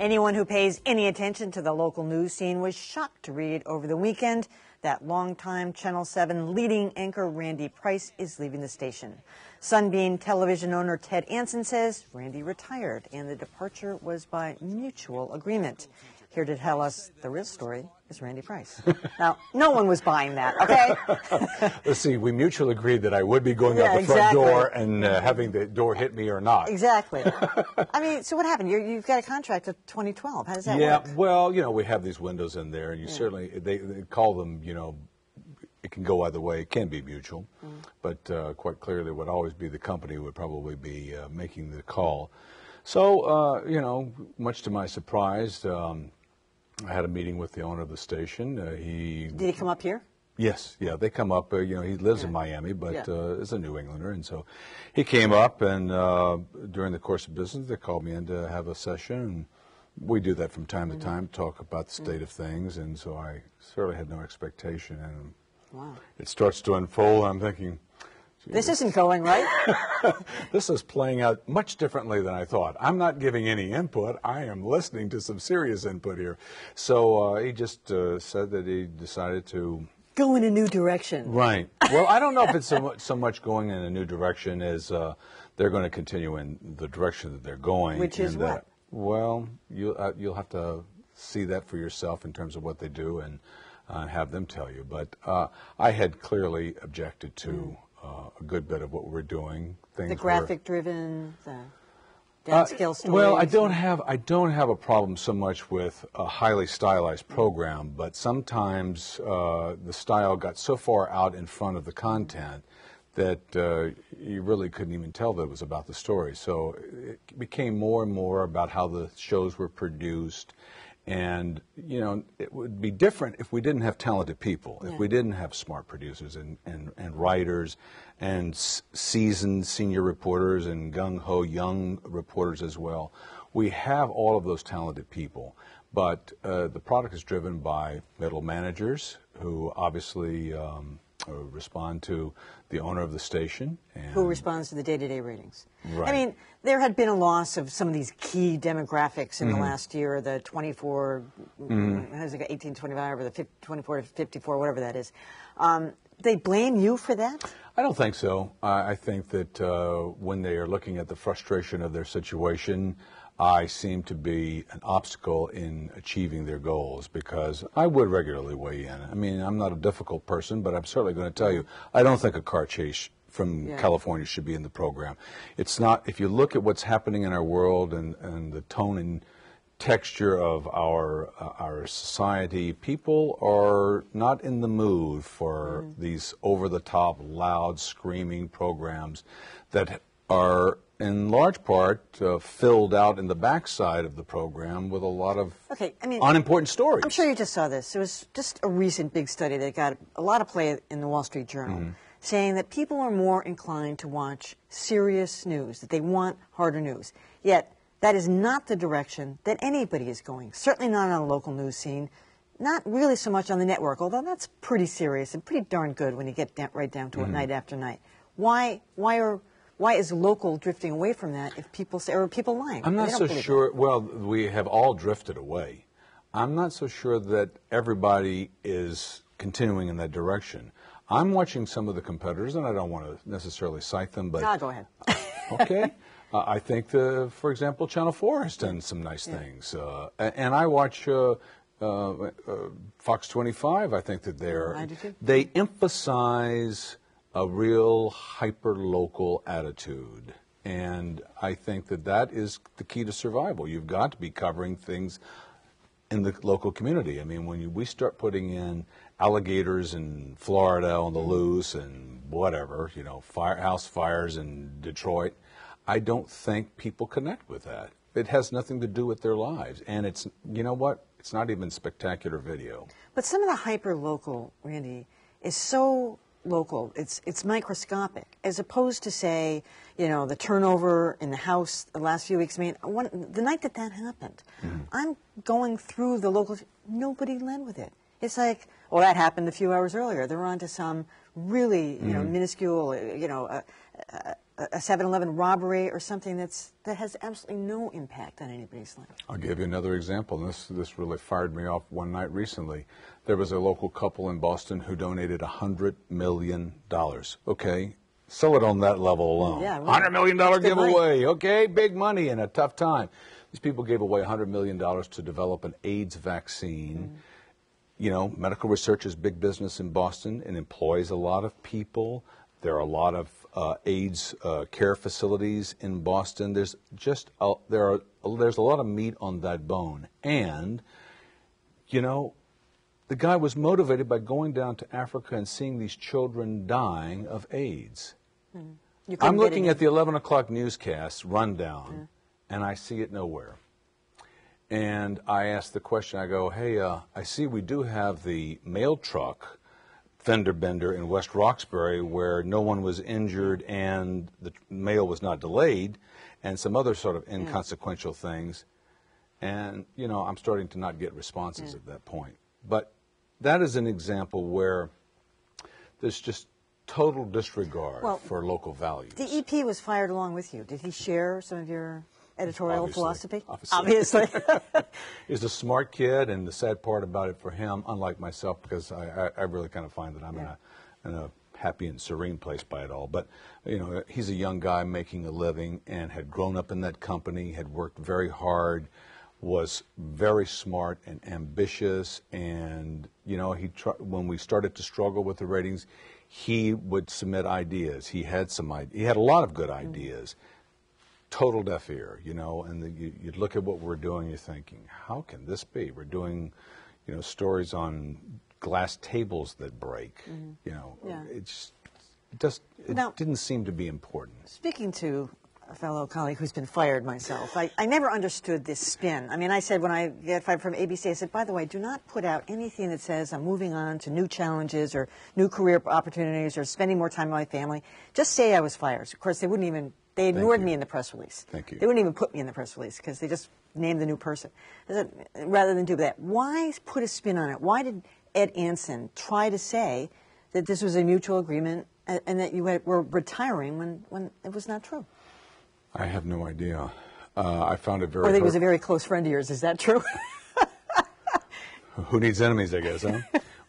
Anyone who pays any attention to the local news scene was shocked to read over the weekend that longtime Channel 7 leading anchor Randy Price is leaving the station. Sunbeam television owner Ted Anson says Randy retired and the departure was by mutual agreement. Here to tell us the real story is Randy Price. Now, no one was buying that, okay? Let's see, we mutually agreed that I would be going out the front door and having the door hit me or not. Exactly. I mean, so what happened? You've got a contract of 2012. How does that work? Yeah, well, you know, we have these windows in there, and you certainly, they call them, you know, it can go either way. It can be mutual, but quite clearly it would always be the company would probably be making the call. So, you know, much to my surprise, I had a meeting with the owner of the station. Did he come up here? Yes, yeah, they come up. You know, he lives in Miami, but is a New Englander, and so he came up, and during the course of business, they called me in to have a session, and we do that from time to time, talk about the state of things, and so I certainly had no expectation, and it starts to unfold. I'm thinking, this isn't going right. This is playing out much differently than I thought. I'm not giving any input. I am listening to some serious input here. So he just said that he decided to go in a new direction. Right. Well, I don't know if it's so much going in a new direction as they're going to continue in the direction that they're going. Which is what? Well, you'll have to see that for yourself in terms of what they do and have them tell you. But I had clearly objected to a good bit of what we're doing. The graphic-driven, the downscale stories. Well, I don't have a problem so much with a highly stylized program, but sometimes the style got so far out in front of the content that you really couldn't even tell that it was about the story. So it became more and more about how the shows were produced. And, you know, it would be different if we didn't have talented people, if we didn't have smart producers and writers and seasoned senior reporters and gung-ho young reporters as well. We have all of those talented people, but the product is driven by middle managers who obviously respond to the owner of the station. And who responds to the day-to-day ratings. Right. I mean, there had been a loss of some of these key demographics in the last year, the 24, how does it go, 18-25, or the 24 to 54, whatever that is. They blame you for that? I don't think so. I think that when they are looking at the frustration of their situation, I seem to be an obstacle in achieving their goals because I would regularly weigh in. I mean, I'm not a difficult person, but I'm certainly going to tell you, I don't think a car chase from California should be in the program. It's not, if you look at what's happening in our world and the tone and texture of our society, people are not in the mood for these over-the-top, loud, screaming programs that are in large part filled out in the backside of the program with a lot of unimportant stories. I'm sure you just saw this. It was just a recent big study that got a lot of play in the Wall Street Journal, saying that people are more inclined to watch serious news, that they want harder news. Yet, that is not the direction that anybody is going, certainly not on a local news scene, not really so much on the network, although that's pretty serious and pretty darn good when you get right down to it night after night. Why is local drifting away from that if people say, or are people lying? I'm not so sure. Well, we have all drifted away. I'm not so sure that everybody is continuing in that direction. I'm watching some of the competitors, and I don't want to necessarily cite them, but... go ahead. Okay. I think, for example, Channel 4 has done some nice things. And I watch Fox 25. I think that they emphasize a real hyper-local attitude. And I think that that is the key to survival. You've got to be covering things in the local community. I mean, when we start putting in alligators in Florida on the loose and whatever, you know, house fires in Detroit, I don't think people connect with that. It has nothing to do with their lives. And it's, you know what, it's not even spectacular video. But some of the hyper-local, Randy, is so local, it's microscopic, as opposed to, say, you know, the turnover in the House the last few weeks. I mean, the night that happened, I'm going through the local, nobody led with it. It's like, well, that happened a few hours earlier. They're on to some really, you know, minuscule, you know, a 7-Eleven robbery or something that has absolutely no impact on anybody's life. I'll give you another example. This really fired me off one night recently. There was a local couple in Boston who donated $100 million. Okay, sell it on that level alone. Yeah, right. $100 million giveaway. Okay, big money in a tough time. These people gave away $100 million to develop an AIDS vaccine. You know, medical research is big business in Boston and employs a lot of people. There are a lot of AIDS care facilities in Boston. There's a lot of meat on that bone. And, you know, the guy was motivated by going down to Africa and seeing these children dying of AIDS. I'm looking at the 11 o'clock newscast rundown, and I see it nowhere. And I asked the question, I go, hey, I see we do have the mail truck fender bender in West Roxbury where no one was injured and the mail was not delayed, and some other sort of inconsequential things. And, you know, I'm starting to not get responses at that point. But that is an example where there's just total disregard for local values. The EP was fired along with you. Did he share some of your editorial philosophy? Obviously. He's a smart kid, and the sad part about it for him, unlike myself, because I really kind of find that I'm in a happy and serene place by it all. But, you know, he's a young guy making a living and had grown up in that company, had worked very hard, was very smart and ambitious, and, you know, when we started to struggle with the ratings, he would submit ideas. He had a lot of good ideas. Total deaf ear, you know, and you look at what we're doing, you're thinking, how can this be? We're doing, you know, stories on glass tables that break, you know. It didn't seem to be important. Speaking to a fellow colleague who's been fired myself, I never understood this spin. I mean, I said when I got fired from ABC, I said, by the way, do not put out anything that says I'm moving on to new challenges or new career opportunities or spending more time with my family. Just say I was fired. Of course, they ignored me in the press release. Thank you. They wouldn't even put me in the press release because they just named the new person. Rather than do that, why put a spin on it? Why did Ed Anson try to say that this was a mutual agreement and that you were retiring when it was not true? I have no idea. I found it very... Or he was a very close friend of yours. Is that true? Who needs enemies, I guess, huh?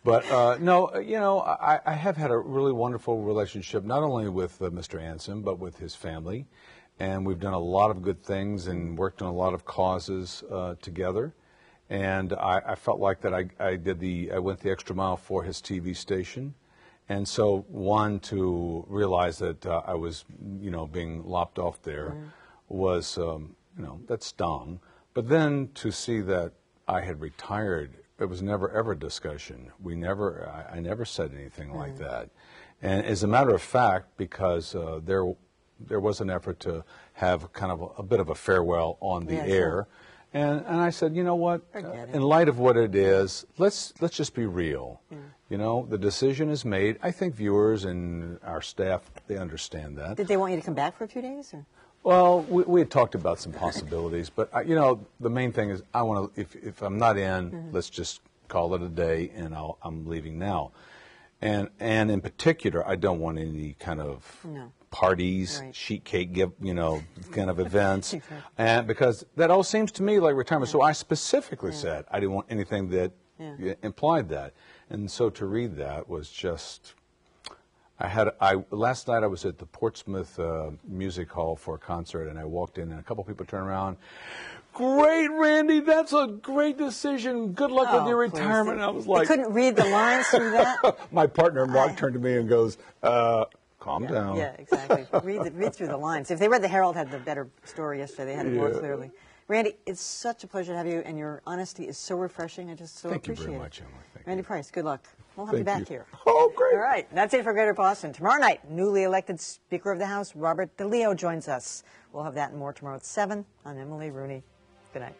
But, no, you know, I have had a really wonderful relationship, not only with Mr. Anson, but with his family. And we've done a lot of good things and worked on a lot of causes together. And I felt like that I went the extra mile for his TV station. And so, one, to realize that I was, you know, being lopped off there was, you know, that stung. But then to see that I had retired, it was never ever discussion. I never said anything like that. And as a matter of fact, because there was an effort to have kind of a bit of a farewell on the air, and I said, you know what? In light of what it is, let's just be real. You know, the decision is made. I think viewers and our staff, they understand that. Did they want you to come back for a few days? Or? Well, we had talked about some possibilities, but you know, the main thing is I want to. If I'm not in, let's just call it a day, and I'm leaving now. And in particular, I don't want any kind of parties, sheet cake, kind of events, and because that all seems to me like retirement. So I specifically said I didn't want anything that implied that, and so to read that was just. Last night I was at the Portsmouth Music Hall for a concert, and I walked in, and a couple people turned around. Great, Randy, that's a great decision. Good luck with your retirement. And I was like, they couldn't read the lines through that. My partner Mark turned to me and goes, "Calm down." Yeah, exactly. Read through the lines. If they read the Herald, had the better story yesterday. They had it more clearly. Randy, it's such a pleasure to have you, and your honesty is so refreshing. I just so appreciate it. Thank you very much, Emily. Randy Price, good luck. We'll have you back here. Oh, great. All right. That's it for Greater Boston. Tomorrow night, newly elected Speaker of the House, Robert DeLeo, joins us. We'll have that and more tomorrow at 7 on Emily Rooney. Good night.